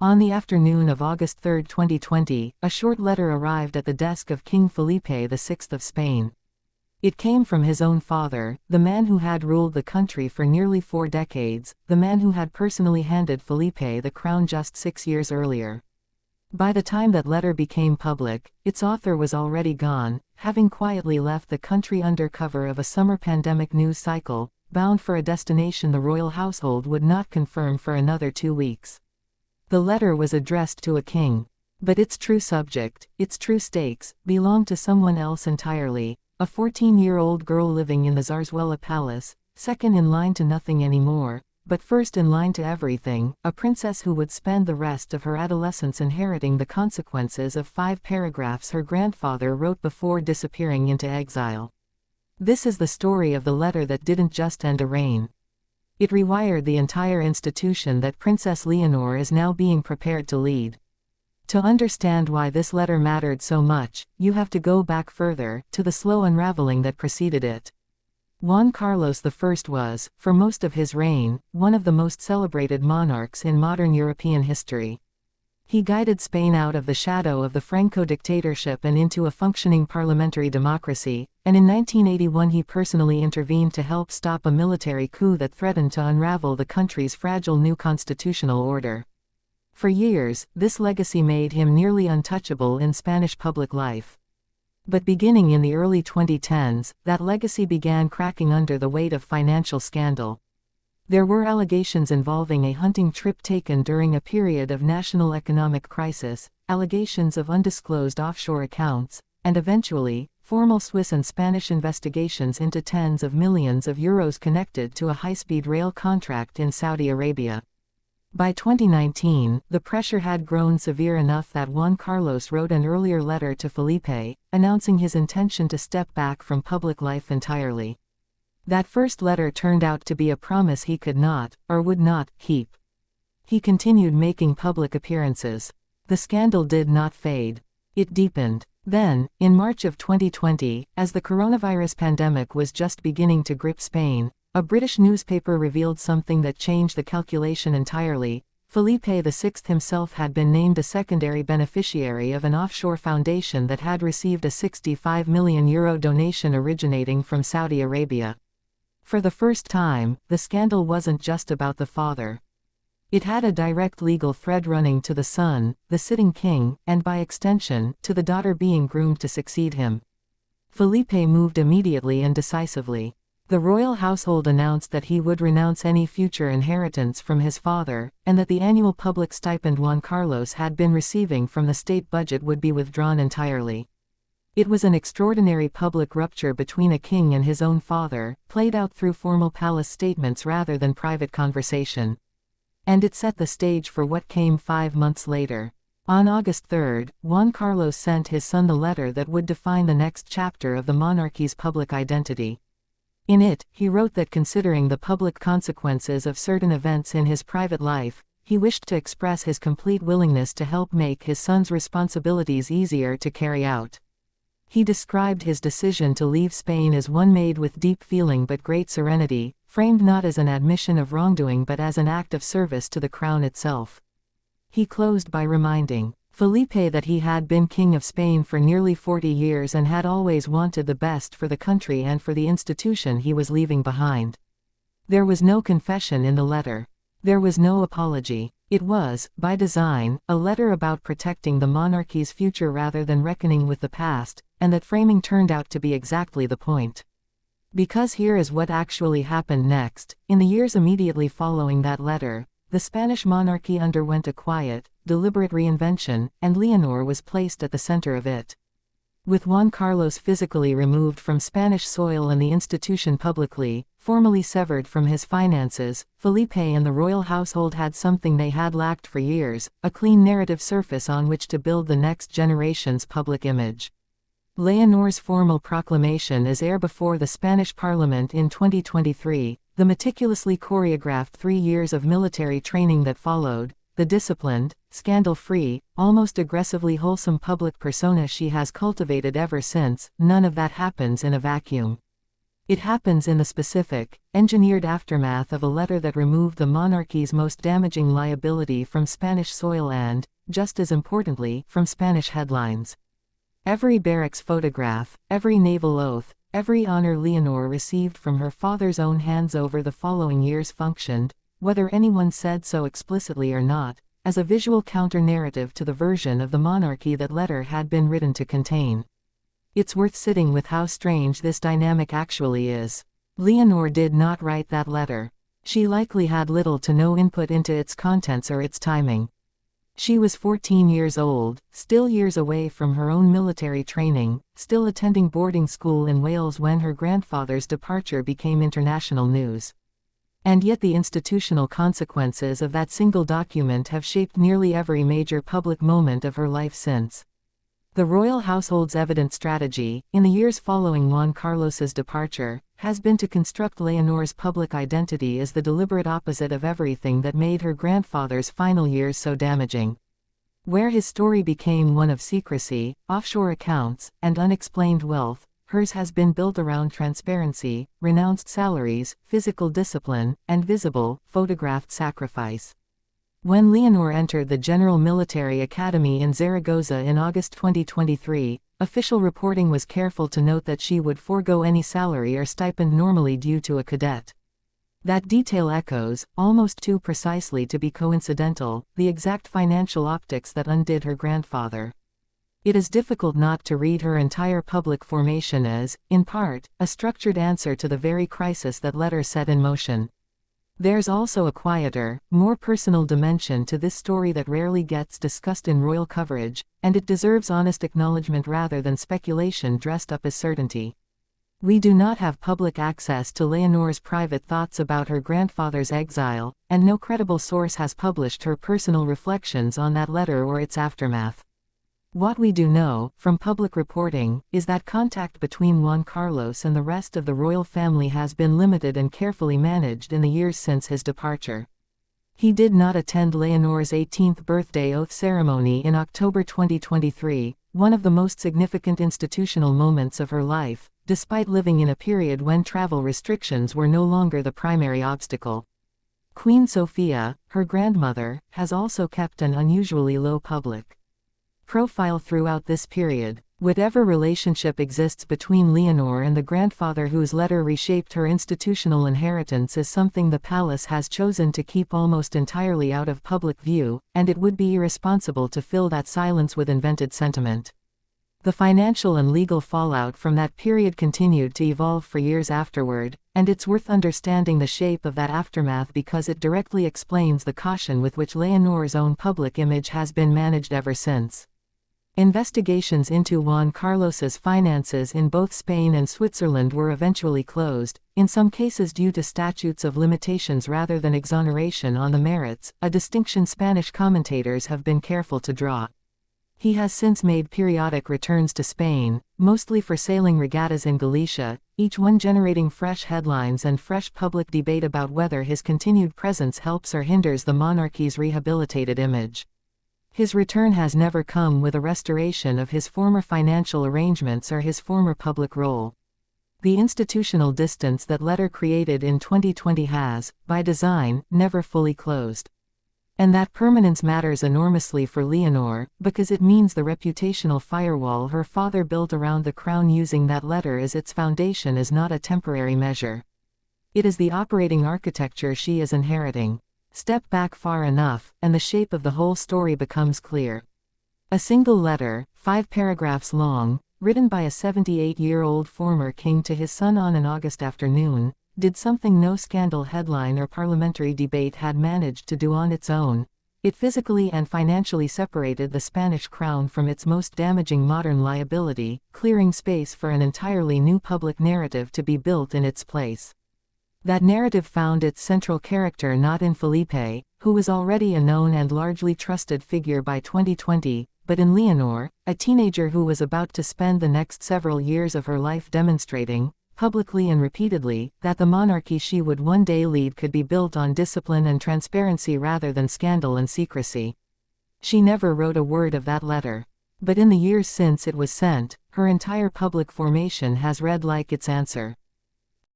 On the afternoon of August 3, 2020, a short letter arrived at the desk of King Felipe VI of Spain. It came from his own father, the man who had ruled the country for nearly 4 decades, the man who had personally handed Felipe the crown just 6 years earlier. By the time that letter became public, its author was already gone, having quietly left the country under cover of a summer pandemic news cycle, bound for a destination the royal household would not confirm for another 2 weeks. The letter was addressed to a king. But its true subject, its true stakes, belonged to someone else entirely, a 14-year-old girl living in the Zarzuela Palace, second in line to nothing anymore, but first in line to everything, a princess who would spend the rest of her adolescence inheriting the consequences of 5 paragraphs her grandfather wrote before disappearing into exile. This is the story of the letter that didn't just end a reign. It rewired the entire institution that Princess Leonor is now being prepared to lead. To understand why this letter mattered so much, you have to go back further, to the slow unraveling that preceded it. Juan Carlos I was, for most of his reign, one of the most celebrated monarchs in modern European history. He guided Spain out of the shadow of the Franco dictatorship and into a functioning parliamentary democracy, and in 1981 he personally intervened to help stop a military coup that threatened to unravel the country's fragile new constitutional order. For years, this legacy made him nearly untouchable in Spanish public life. But beginning in the early 2010s, that legacy began cracking under the weight of financial scandal. There were allegations involving a hunting trip taken during a period of national economic crisis, allegations of undisclosed offshore accounts, and eventually, formal Swiss and Spanish investigations into tens of millions of euros connected to a high-speed rail contract in Saudi Arabia. By 2019, the pressure had grown severe enough that Juan Carlos wrote an earlier letter to Felipe, announcing his intention to step back from public life entirely. That first letter turned out to be a promise he could not, or would not, keep. He continued making public appearances. The scandal did not fade. It deepened. Then, in March of 2020, as the coronavirus pandemic was just beginning to grip Spain, a British newspaper revealed something that changed the calculation entirely. Felipe VI himself had been named a secondary beneficiary of an offshore foundation that had received a €65 million donation originating from Saudi Arabia. For the first time, the scandal wasn't just about the father. It had a direct legal thread running to the son, the sitting king, and by extension, to the daughter being groomed to succeed him. Felipe moved immediately and decisively. The royal household announced that he would renounce any future inheritance from his father, and that the annual public stipend Juan Carlos had been receiving from the state budget would be withdrawn entirely. It was an extraordinary public rupture between a king and his own father, played out through formal palace statements rather than private conversation. And it set the stage for what came 5 months later. On August 3, Juan Carlos sent his son the letter that would define the next chapter of the monarchy's public identity. In it, he wrote that considering the public consequences of certain events in his private life, he wished to express his complete willingness to help make his son's responsibilities easier to carry out. He described his decision to leave Spain as one made with deep feeling but great serenity, framed not as an admission of wrongdoing but as an act of service to the crown itself. He closed by reminding Felipe that he had been king of Spain for nearly 40 years and had always wanted the best for the country and for the institution he was leaving behind. There was no confession in the letter. There was no apology. It was, by design, a letter about protecting the monarchy's future rather than reckoning with the past, and that framing turned out to be exactly the point. Because here is what actually happened next. In the years immediately following that letter, the Spanish monarchy underwent a quiet, deliberate reinvention, and Leonor was placed at the center of it. With Juan Carlos physically removed from Spanish soil and the institution publicly, formally severed from his finances, Felipe and the royal household had something they had lacked for years, a clean narrative surface on which to build the next generation's public image. Leonor's formal proclamation as heir before the Spanish Parliament in 2023, the meticulously choreographed 3 years of military training that followed, the disciplined, scandal-free, almost aggressively wholesome public persona she has cultivated ever since, none of that happens in a vacuum. It happens in the specific, engineered aftermath of a letter that removed the monarchy's most damaging liability from Spanish soil and, just as importantly, from Spanish headlines. Every barracks photograph, every naval oath, every honor Leonor received from her father's own hands over the following years functioned, whether anyone said so explicitly or not, as a visual counter-narrative to the version of the monarchy that letter had been written to contain. It's worth sitting with how strange this dynamic actually is. Leonor did not write that letter. She likely had little to no input into its contents or its timing. She was 14 years old, still years away from her own military training, still attending boarding school in Wales when her grandfather's departure became international news. And yet the institutional consequences of that single document have shaped nearly every major public moment of her life since. The royal household's evident strategy, in the years following Juan Carlos's departure, has been to construct Leonor's public identity as the deliberate opposite of everything that made her grandfather's final years so damaging. Where his story became one of secrecy, offshore accounts, and unexplained wealth, hers has been built around transparency, renounced salaries, physical discipline, and visible, photographed sacrifice. When Leonor entered the General Military Academy in Zaragoza in August 2023, official reporting was careful to note that she would forego any salary or stipend normally due to a cadet. That detail echoes, almost too precisely to be coincidental, the exact financial optics that undid her grandfather. It is difficult not to read her entire public formation as, in part, a structured answer to the very crisis that letter set in motion. There's also a quieter, more personal dimension to this story that rarely gets discussed in royal coverage, and it deserves honest acknowledgement rather than speculation dressed up as certainty. We do not have public access to Leonor's private thoughts about her grandfather's exile, and no credible source has published her personal reflections on that letter or its aftermath. What we do know, from public reporting, is that contact between Juan Carlos and the rest of the royal family has been limited and carefully managed in the years since his departure. He did not attend Leonor's 18th birthday oath ceremony in October 2023, one of the most significant institutional moments of her life, despite living in a period when travel restrictions were no longer the primary obstacle. Queen Sofia, her grandmother, has also kept an unusually low public profile throughout this period. Whatever relationship exists between Leonor and the grandfather whose letter reshaped her institutional inheritance is something the palace has chosen to keep almost entirely out of public view, and it would be irresponsible to fill that silence with invented sentiment. The financial and legal fallout from that period continued to evolve for years afterward, and it's worth understanding the shape of that aftermath because it directly explains the caution with which Leonor's own public image has been managed ever since. Investigations into Juan Carlos's finances in both Spain and Switzerland were eventually closed, in some cases due to statutes of limitations rather than exoneration on the merits, a distinction Spanish commentators have been careful to draw. He has since made periodic returns to Spain, mostly for sailing regattas in Galicia, each one generating fresh headlines and fresh public debate about whether his continued presence helps or hinders the monarchy's rehabilitated image. His return has never come with a restoration of his former financial arrangements or his former public role. The institutional distance that letter created in 2020 has, by design, never fully closed. And that permanence matters enormously for Leonor, because it means the reputational firewall her father built around the crown using that letter as its foundation is not a temporary measure. It is the operating architecture she is inheriting. Step back far enough, and the shape of the whole story becomes clear. A single letter, 5 paragraphs long, written by a 78-year-old former king to his son on an August afternoon, did something no scandal headline or parliamentary debate had managed to do on its own. It physically and financially separated the Spanish crown from its most damaging modern liability, clearing space for an entirely new public narrative to be built in its place. That narrative found its central character not in Felipe, who was already a known and largely trusted figure by 2020, but in Leonor, a teenager who was about to spend the next several years of her life demonstrating, publicly and repeatedly, that the monarchy she would one day lead could be built on discipline and transparency rather than scandal and secrecy. She never wrote a word of that letter. But in the years since it was sent, her entire public formation has read like its answer.